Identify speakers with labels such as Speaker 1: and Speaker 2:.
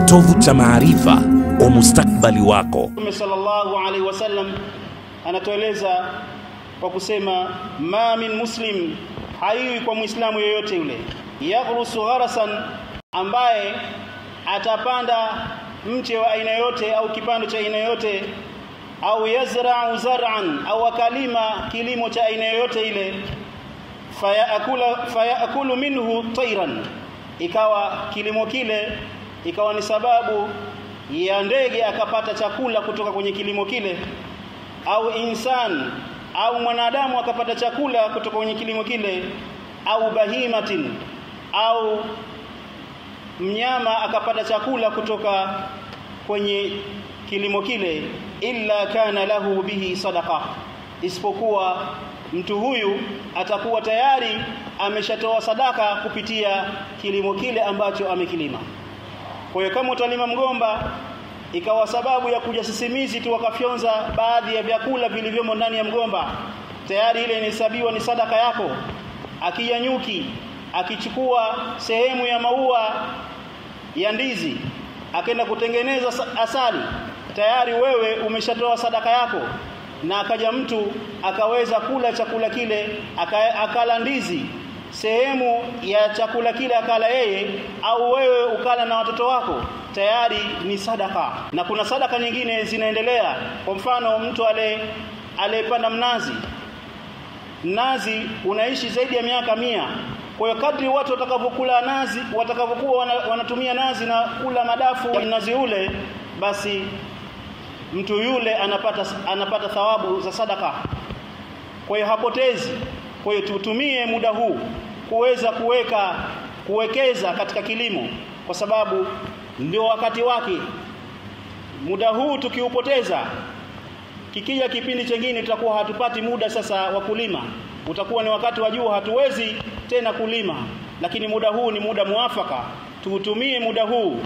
Speaker 1: kitovu cha maarifa o mustakbali wako.
Speaker 2: Mtume sallallahu alaihi wasallam anatueleza kwa kusema, ma min muslim, haiwi kwa muislamu yoyote yule, yaghrusu gharasan, ambaye atapanda mche wa aina yote au kipando cha aina yote, au zar'an, au akalima kilimo cha aina yote ile, fayakulu minhu tayran, ikawa kilimo kile ikawa ni sababu ya ndege akapata chakula kutoka kwenye kilimo kile, au insan, au mwanadamu akapata chakula kutoka kwenye kilimo kile, au bahimatin, au mnyama akapata chakula kutoka kwenye kilimo kile, illa kana lahu bihi sadaqa, isipokuwa mtu huyu atakuwa tayari ameshatoa sadaka kupitia kilimo kile ambacho amekilima. Kwa hiyo kama utalima mgomba ikawa sababu ya kuja sisimizi tu wakafyonza baadhi ya vyakula vilivyomo ndani ya mgomba, tayari ile inahesabiwa ni sadaka yako. Akija nyuki akichukua sehemu ya maua ya ndizi akaenda kutengeneza asali, tayari wewe umeshatoa sadaka yako. Na akaja mtu akaweza kula chakula kile, akala ndizi, sehemu ya chakula kile akala yeye, au wewe ukala na watoto wako, tayari ni sadaka. Na kuna sadaka nyingine zinaendelea. Kwa mfano, mtu aliyepanda mnazi unaishi zaidi ya miaka 100. Kwa hiyo kadri watu watakavokula nazi, watakavokuwa wanatumia nazi na kula madafu ya mnazi ule, basi mtu yule anapata thawabu za sadaka. Kwa hiyo hapotezi. Kwa hiyo tutumie muda huu kuweza kuwekeza katika kilimo, kwa sababu ndio wakati wake. Muda huu tukiupoteza, kikija kipindi kingine tutakuwa hatupati muda sasa wa kulima. Utakuwa ni wakati wa jua, hatuwezi tena kulima. Lakini muda huu ni muda muafaka, tuutumie muda huu.